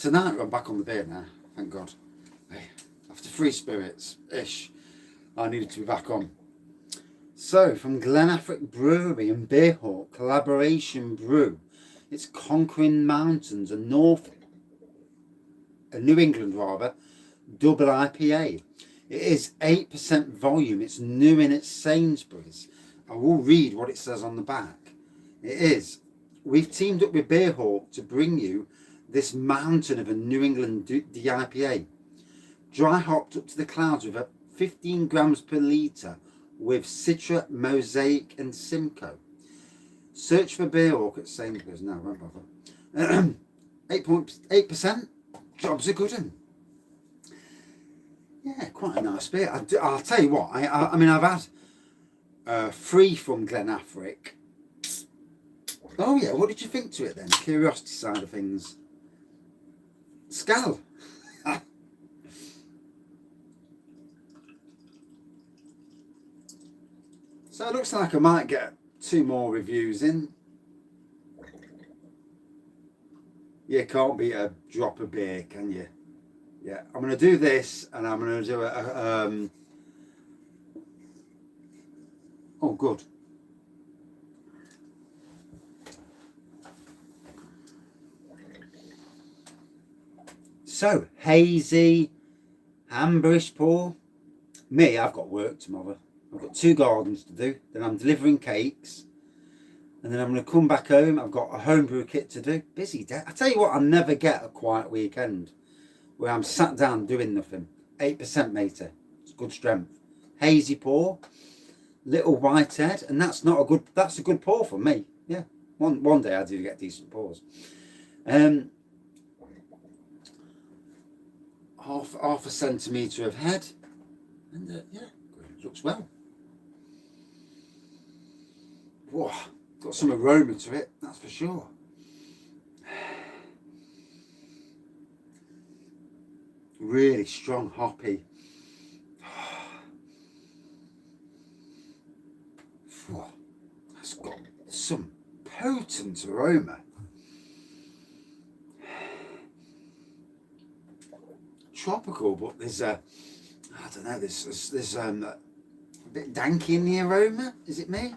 tonight I'm back on the beer now, thank God. Hey, after 3 spirits-ish, I needed to be back on. So, from Glen Affric Brewery and Beerhawk Collaboration Brew, it's Conquering Mountains, a New England rather, double IPA. It is 8% volume, it's new in its Sainsburys. I will read what it says on the back. It is, we've teamed up with Beerhawk to bring you this mountain of a New England DIPA. Dry hopped up to the clouds with a 15 grams per litre with Citra, Mosaic and Simcoe. Search for Beerhawk at Sainsbury's. No, I won't bother. 8.8%. Job's a good one. Yeah, quite a nice beer. I'll tell you what, I mean, I've had 3 from Glen Affric. Oh yeah, what did you think to it then? Curiosity side of things. Scal. So it looks like I might get 2 more reviews in. You can't beat a drop of beer, can you? Yeah, I'm going to do this, and I'm going to do oh, good. So, hazy, amberish pour. Me, I've got work tomorrow. I've got 2 gardens to do. Then I'm delivering cakes. And then I'm going to come back home. I've got a homebrew kit to do. Busy day. I tell you what, I never get a quiet weekend where I'm sat down doing nothing. 8% matey. It's good strength. Hazy pour. Little whitehead. And that's a good pour for me. Yeah. One day I do get decent pours. Half a centimetre of head. And yeah, looks well. Whoa, got some aroma to it, that's for sure. Really strong hoppy. Whoa, that's got some potent aroma. Tropical, but there's I don't know, there's a bit danky in the aroma. Is it me?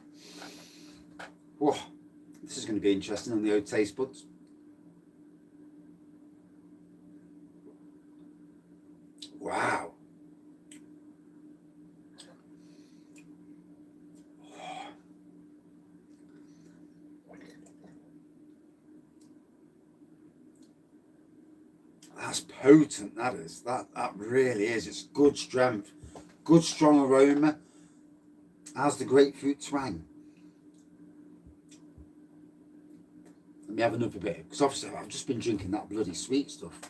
Whoa, this is going to be interesting on the old taste buds. Wow. That's potent, that is. That really is. It's good strength, good strong aroma. How's the grapefruit twang? Let me have another bit, because obviously I've just been drinking that bloody sweet stuff.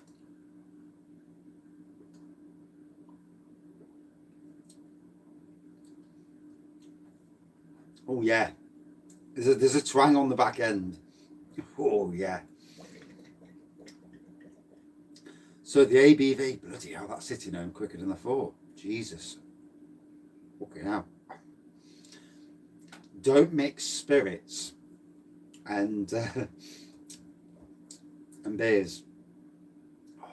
Oh yeah, there's a twang on the back end. Oh yeah. So the ABV, bloody hell, that's sitting home quicker than I thought. Jesus. Okay, now. Don't mix spirits and beers. Oh.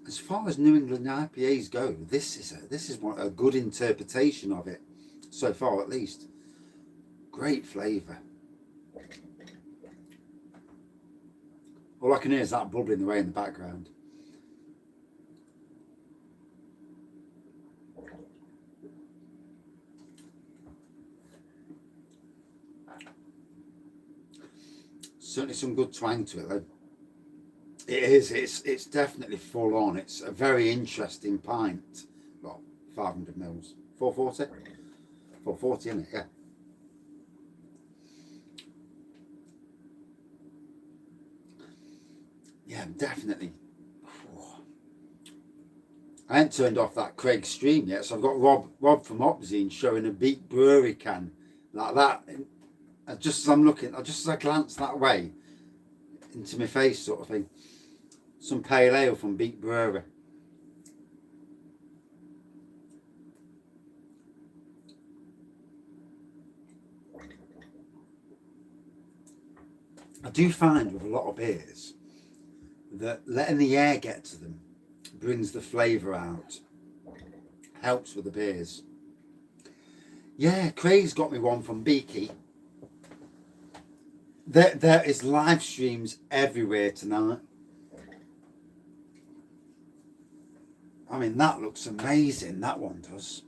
As far as New England IPAs go, this is a good interpretation of it so far, at least. Great flavour. All I can hear is that bubbling away in the background. Certainly some good twang to it though. It is, it's definitely full on. It's a very interesting pint. Well, 500 mils. 440? 440, isn't it? Yeah. Yeah, definitely. I ain't turned off that Craig stream yet, so I've got Rob from Opzine showing a Beak Brewery can like that. And just as I'm looking, just as I glance that way into my face, sort of thing. Some pale ale from Beak Brewery. I do find with a lot of beers, that letting the air get to them brings the flavour out, helps with the beers. Yeah, Craig's got me one from Beaky. There is live streams everywhere tonight. I mean, that looks amazing, that one does.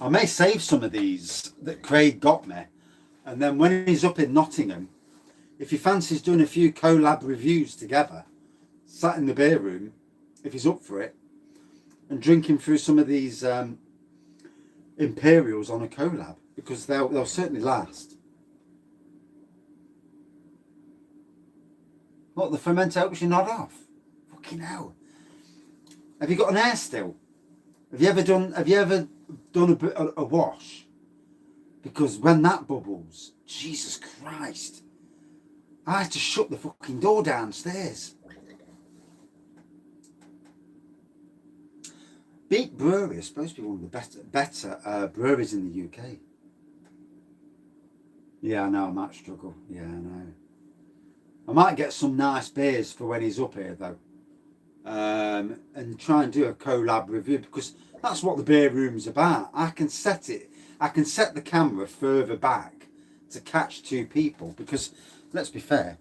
I may save some of these that Craig got me, and then when he's up in Nottingham, if he fancies doing a few collab reviews together, sat in the beer room, if he's up for it, and drinking through some of these Imperials on a collab, because they'll certainly last. Look, the ferment helps you nod off. Fucking hell. Have you got an air still? Have you ever done a wash? Because when that bubbles, Jesus Christ, I had to shut the fucking door downstairs. Beak Brewery is supposed to be one of the better breweries in the UK. Yeah, I know, I might struggle. Yeah, I know. I might get some nice beers for when he's up here, though. And try and do a collab review, because that's what the beer room's about. I can set the camera further back to catch two people, because let's be fair,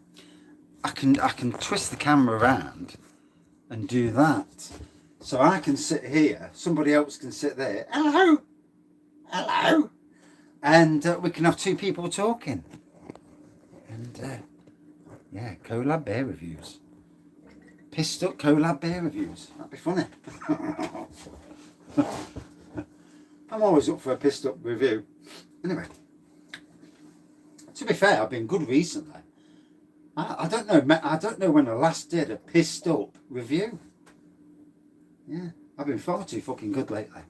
I can twist the camera around and do that. So I can sit here, somebody else can sit there, hello, hello, and we can have two people talking. And yeah, collab beer reviews. Pissed up collab beer reviews. That'd be funny. I'm always up for a pissed up review. Anyway, to be fair, I've been good recently. I don't know when I last did a pissed up review. Yeah, I've been far too fucking good lately.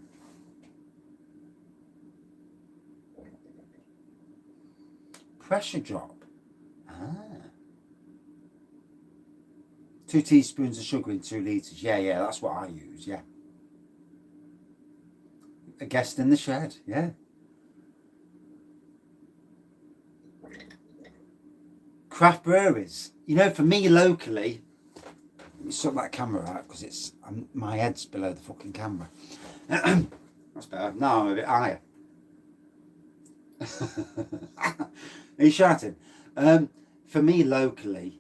Pressure drop. 2 teaspoons of sugar in 2 litres. Yeah, that's what I use, yeah. A guest in the shed, yeah. Craft breweries. You know, for me locally, let me sort that camera out because my head's below the fucking camera. That's better. Now I'm a bit higher. Are you shouting? For me locally,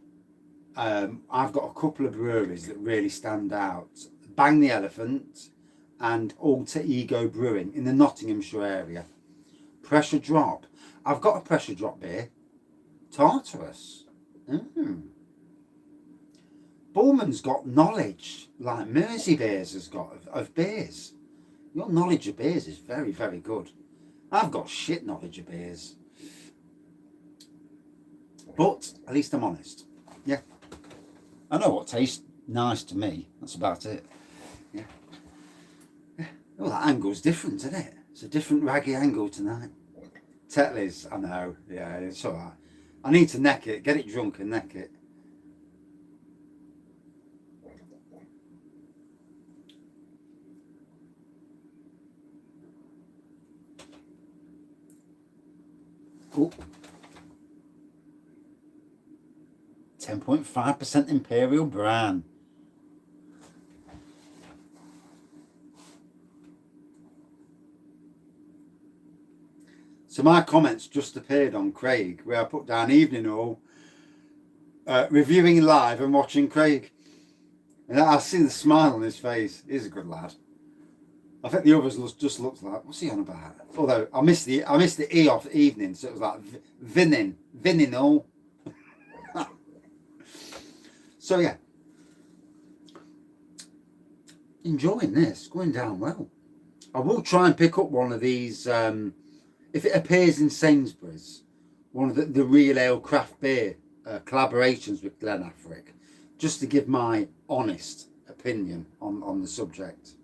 I've got a couple of breweries that really stand out. Bang the Elephant and Alter Ego Brewing in the Nottinghamshire area. Pressure Drop. I've got a Pressure Drop beer. Tartarus. Bullman's got knowledge, like Mersey Beers has got, of beers. Your knowledge of beers is very, very good. I've got shit knowledge of beers. But at least I'm honest. Yeah. I know what tastes nice to me. That's about it. Yeah. Oh, that angle's different, isn't it? It's a different raggy angle tonight. Tetley's, I know. Yeah, it's alright. I need to neck it. Get it drunk and neck it. Oh. 10.5% Imperial Bran. So my comments just appeared on Craig, where I put down evening all, reviewing live and watching Craig. And I see the smile on his face. He's a good lad. I think the others just looked like, what's he on about? Although I missed the E off evening, so it was like vinning all. So yeah, enjoying this, going down well. I will try and pick up one of these, if it appears in Sainsburys, one of the real ale craft beer collaborations with Glen Affric, just to give my honest opinion on the subject.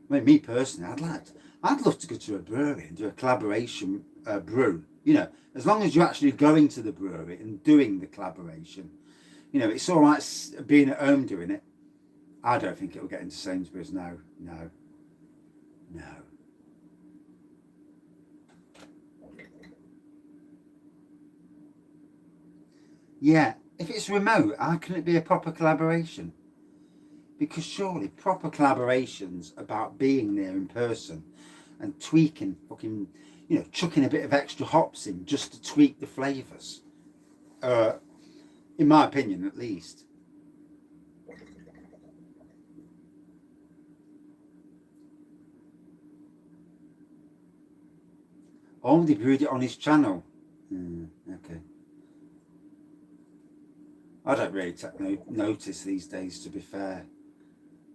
I mean, me personally, I'd love to go to a brewery and do a collaboration brew. You know, as long as you're actually going to the brewery and doing the collaboration. You know, it's all right being at home doing it. I don't think it'll get into Sainsbury's. No. No. Yeah, if it's remote, how can it be a proper collaboration? Because surely proper collaboration's about being there in person and tweaking, fucking, chucking a bit of extra hops in just to tweak the flavours. In my opinion, at least. Oh, they brewed it on his channel. Okay. I don't really take notice these days, to be fair.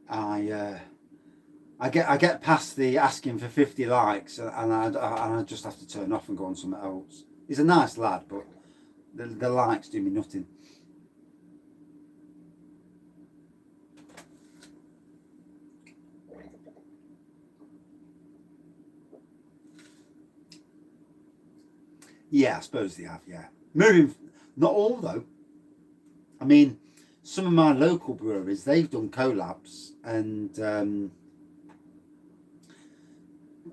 I I get past the asking for 50 likes, and I just have to turn off and go on something else. He's a nice lad, but the likes do me nothing. Yeah, I suppose they have. Yeah, moving. Not all though. I mean, some of my local breweries, they've done collabs, and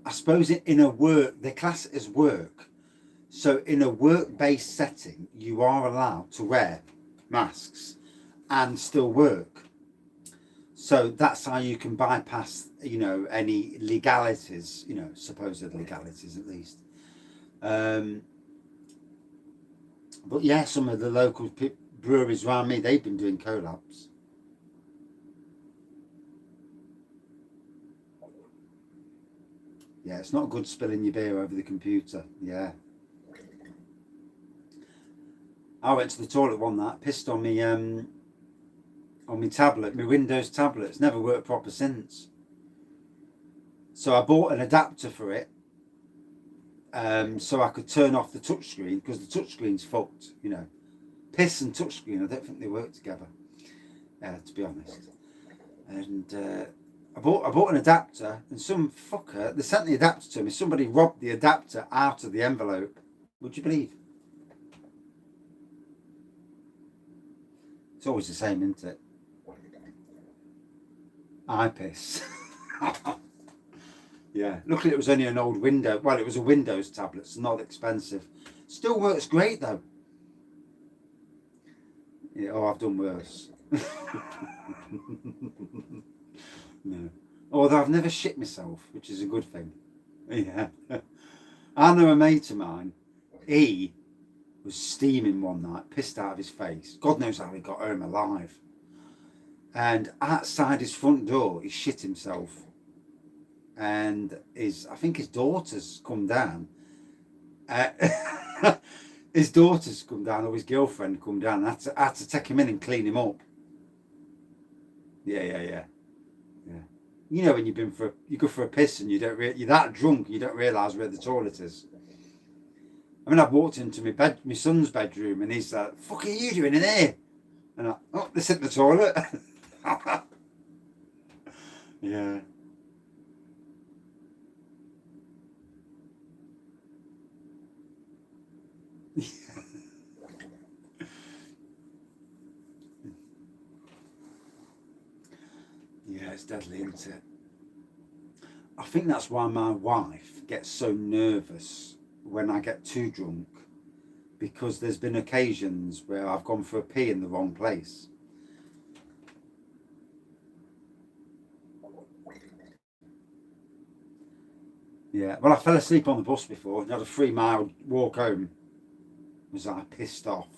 I suppose in a work, they class it as work. So in a work-based setting, you are allowed to wear masks and still work. So that's how you can bypass, any legalities, supposed legalities at least. Um, but yeah, some of the local breweries around me, they've been doing collabs. Yeah, it's not good spilling your beer over the computer. Yeah. I went to the toilet one night, pissed on my tablet, my Windows tablet. It's never worked proper since. So I bought an adapter for it, so I could turn off the touchscreen, because the touchscreen's fucked. Piss and touchscreen, I don't think they work together, to be honest. And I bought an adapter, and some fucker, they sent the adapter to me. Somebody robbed the adapter out of the envelope. Would you believe? It's always the same, isn't it? I piss. Yeah. Luckily, it was only an old window. Well, it was a Windows tablet, so not expensive. Still works great though. Yeah. Oh, I've done worse. No. Although I've never shit myself, which is a good thing. Yeah. I know a mate of mine. He was steaming one night, pissed out of his face. God knows how he got home alive. And outside his front door, he shit himself. And I think his daughter's come down. Uh, his daughter's come down, or his girlfriend come down. I had to take him in and clean him up. Yeah, yeah, yeah, yeah. When you go for a piss and you're that drunk, you don't realise where the toilet is. I mean, I've walked into my son's bedroom, and he's like, "Fuck are you doing in here?" And they sit in the toilet. Yeah. Yeah, it's deadly, isn't it? I think that's why my wife gets so nervous when I get too drunk, because there's been occasions where I've gone for a pee in the wrong place. Yeah, well, I fell asleep on the bus before and had a 3 mile walk home. Was I pissed off?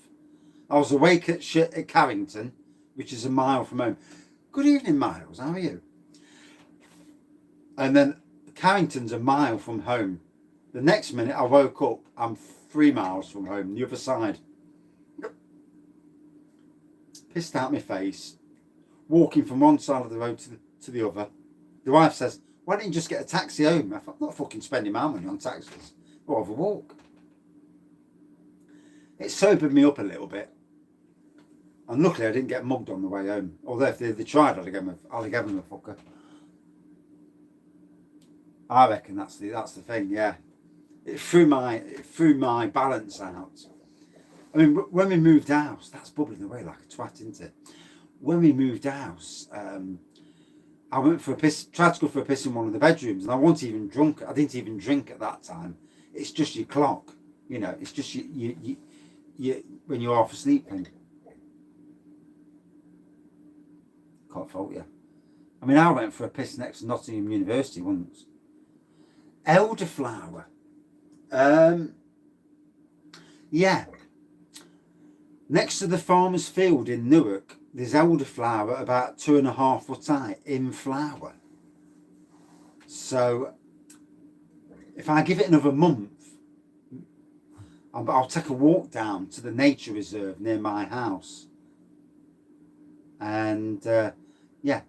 I was awake at Carrington, which is a mile from home. Good evening, Miles. How are you? And then Carrington's a mile from home. The next minute I woke up, I'm 3 miles from home, the other side. Pissed out my face, walking from one side of the road to the other. The wife says, "Why don't you just get a taxi home?" I thought, "I'm not fucking spending my money on taxis. Or have a walk." It sobered me up a little bit. And luckily I didn't get mugged on the way home. Although if they tried, I'd have given them a fucker. I reckon that's the thing, yeah. It threw my balance out. I mean, when we moved house, that's bubbling away like a twat, isn't it? When we moved house, I went for a piss, tried to go for a piss in one of the bedrooms, and I wasn't even drunk. I didn't even drink at that time. It's just your clock, you know. It's just you when you're half asleep. And can't fault you. I mean, I went for a piss next to Nottingham University once. Elderflower. Yeah. Next to the farmer's field in Newark, there's elderflower about 2.5 foot high in flower. So if I give it another month, I'll take a walk down to the nature reserve near my house. And yeah.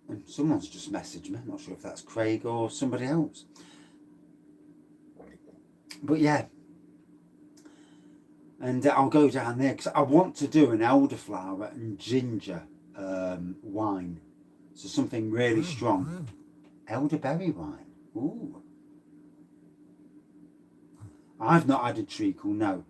And someone's just messaged me. I'm not sure if that's Craig or somebody else. But yeah. And I'll go down there because I want to do an elderflower and ginger wine. So something really strong. Elderberry wine. Ooh. I've not had a treacle, no.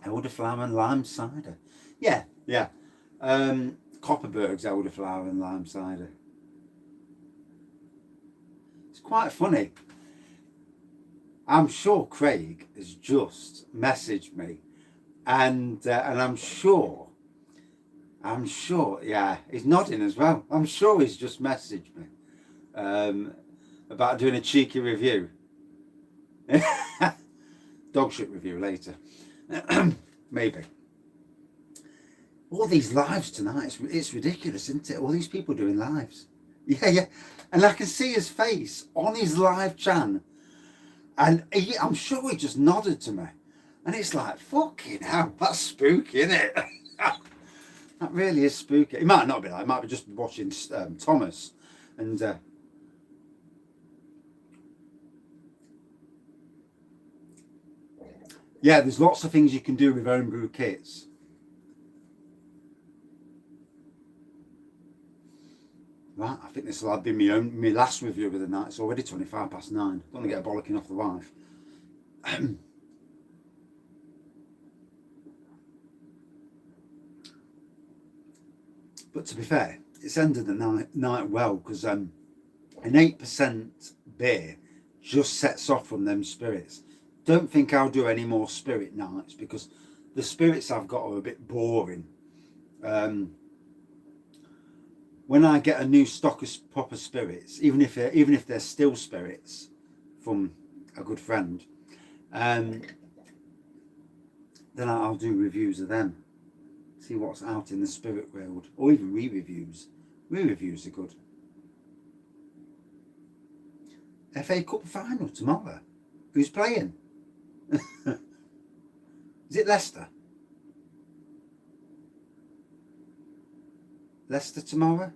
Elderflower and lime cider. Yeah, yeah. Copperberg's elderflower and lime cider. It's quite funny. I'm sure Craig has just messaged me, and I'm sure, yeah, he's nodding as well. I'm sure he's just messaged me about doing a cheeky review. Dog shit review later. Maybe. All these lives tonight, it's ridiculous, isn't it? All these people doing lives. Yeah. And I can see his face on his live chan. And I'm sure he just nodded to me. And it's like, fucking hell, that's spooky, isn't it? That really is spooky. It might not be that. It might be just watching Thomas. And yeah, there's lots of things you can do with home brew kits. Right, I think this will have been my last review of the night. It's already 9:25. Don't want to get a bollocking off the wife. But to be fair, it's ended the night well, because an 8% beer just sets off from them spirits. Don't think I'll do any more spirit nights, because the spirits I've got are a bit boring. When I get a new stock of proper spirits, even if they're still spirits from a good friend, then I'll do reviews of them, see what's out in the spirit world, or even re-reviews. Re-reviews are good. FA Cup final tomorrow. Who's playing? Is it Leicester? Leicester tomorrow?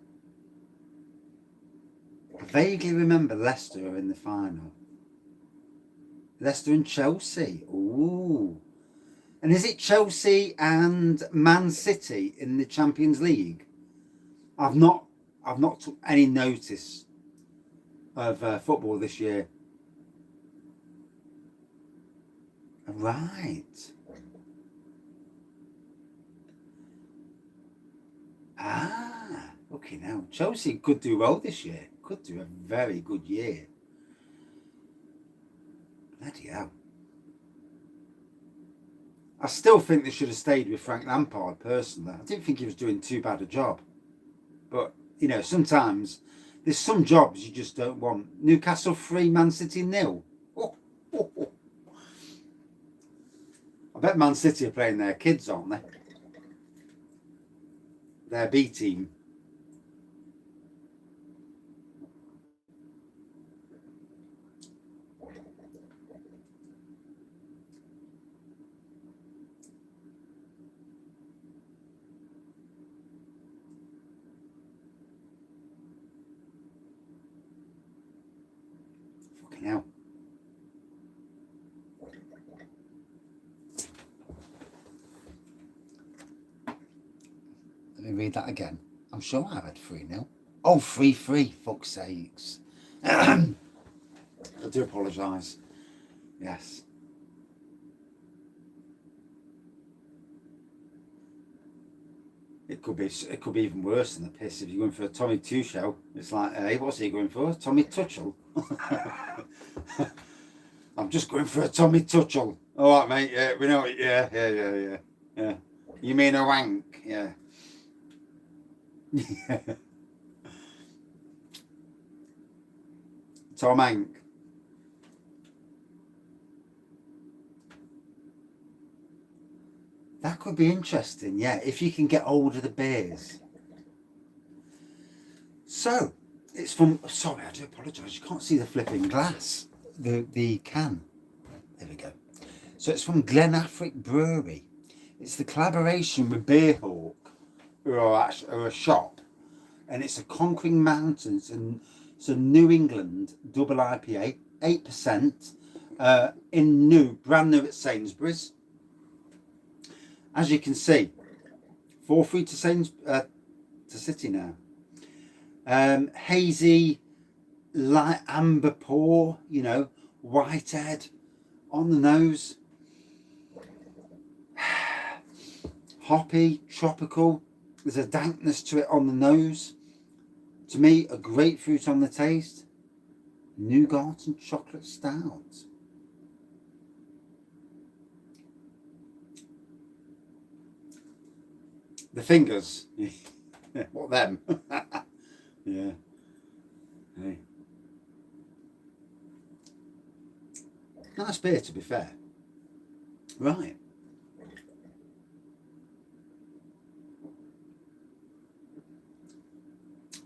I vaguely remember Leicester are in the final. Leicester and Chelsea. Ooh. And is it Chelsea and Man City in the Champions League? I've not took any notice of football this year. Right. Okay, now Chelsea could do well this year. Could do a very good year. Bloody hell. I still think they should have stayed with Frank Lampard, personally. I didn't think he was doing too bad a job. But, you know, sometimes there's some jobs you just don't want. Newcastle 3, Man City 0. I bet Man City are playing their kids, aren't they? Their B team. Fucking hell. Let me read that again. I'm sure I've had 3-0. Oh, 3-3, fuck's sakes. I do apologise. Yes. It could be even worse than the piss if you're going for a Tommy Two Show. It's like, hey, what's he going for? Tommy Tutchell. I'm just going for a Tommy Tutchell. All right, mate. Yeah, we know it. Yeah. You mean a wank? Yeah. Tom Hank. That could be interesting, yeah, if you can get hold of the beers. So, it's from, sorry, I do apologise, you can't see the flipping glass, the can. There we go. So it's from Glen Affric Brewery. It's the collaboration with Beerhawk, who are a shop, and it's a Conquering Mountains, and it's a New England double IPA, 8%, brand new at Sainsbury's. As you can see, 4-3 to City now. Hazy, light amber pour, whitehead on the nose. Hoppy, tropical. There's a dankness to it on the nose. To me, a grapefruit on the taste. Nougat and chocolate stout. The fingers. What them? Yeah. Hey. Nice beer, to be fair. Right.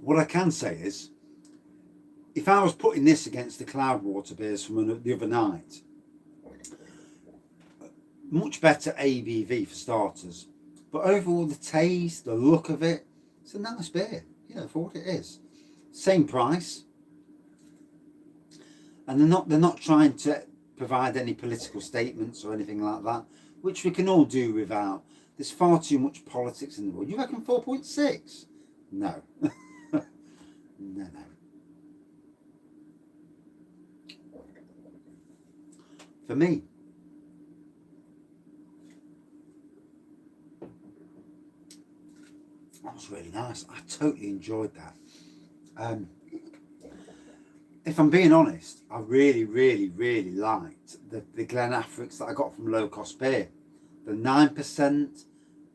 What I can say is, if I was putting this against the Cloudwater beers from the other night, much better ABV for starters. But overall, the taste, the look of it, it's a nice beer, for what it is. Same price, and they're not trying to provide any political statements or anything like that, which we can all do without. There's far too much politics in the world. You reckon 4.6? No, no. For me. That was really nice. I totally enjoyed that. If I'm being honest, I really, really, really liked the Glen Affrics that I got from Low Cost Beer. The 9%,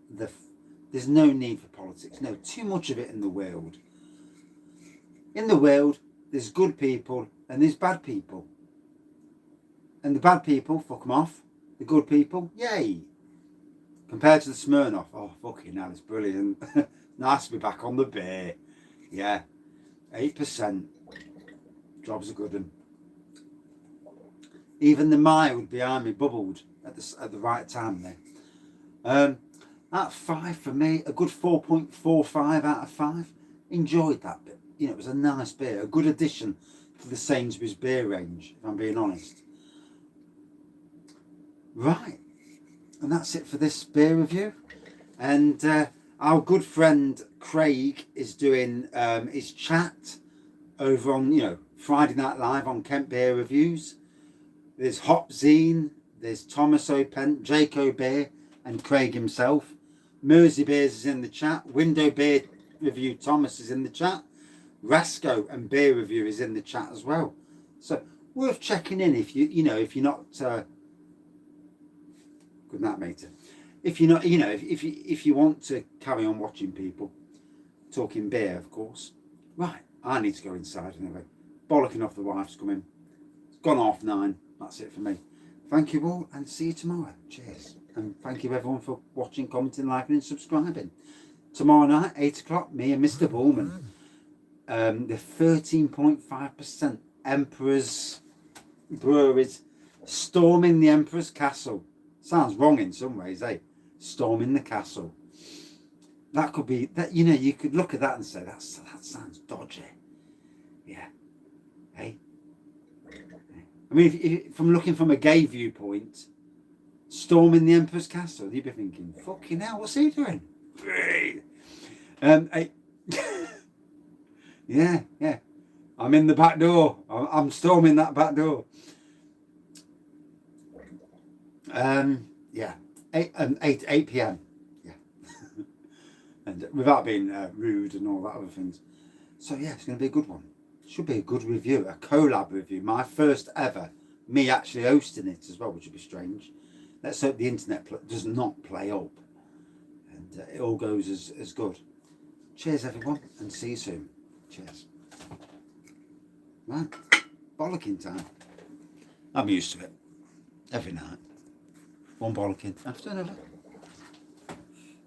there's no need for politics. No, too much of it in the world. In the world, there's good people and there's bad people. And the bad people, fuck them off. The good people, yay. Compared to the Smirnoff, oh, fucking hell, it's brilliant. Nice to be back on the beer. Yeah, 8%. Job's a good one. Even the mild behind me bubbled at the right time there. At 5 for me, a good 4.45 out of 5. Enjoyed that bit. It was a nice beer, a good addition to the Sainsbury's beer range, if I'm being honest. Right, and that's it for this beer review. And our good friend Craig is doing his chat over on, Friday Night Live on Kent Beer Reviews. There's Hop Zine, there's Thomas O'Pent, Jake O'Bear, and Craig himself. Mersey Beers is in the chat. Window Beer Review Thomas is in the chat. Rasco and Beer Review is in the chat as well. So worth checking in if if you're not. Good night, mate. If you're not, if you want to carry on watching people talking beer, of course. Right, I need to go inside anyway. Bollocking off the wife's coming. It's gone 9:30. That's it for me. Thank you all and see you tomorrow. Cheers. And thank you everyone for watching, commenting, liking and subscribing. Tomorrow night, 8 o'clock, me and Mr. Bullman. The 13.5% Emperor's Breweries storming the Emperor's Castle. Sounds wrong in some ways, eh? Storming the castle. That could be that. You could look at that and say that sounds dodgy. Yeah. Hey. I mean, if from looking from a gay viewpoint, storming the Emperor's Castle, you'd be thinking, "Fucking hell, what's he doing?" Yeah, yeah. I'm in the back door. I'm storming that back door. Yeah, 8 p.m. Yeah, and without being rude and all that other things. So yeah, it's going to be a good one. Should be a good review, a collab review. My first ever. Me actually hosting it as well, which would be strange. Let's hope the internet does not play up, and it all goes as good. Cheers, everyone, and see you soon. Cheers. Right, bollocking time. I'm used to it. Every night. One bollocking after another.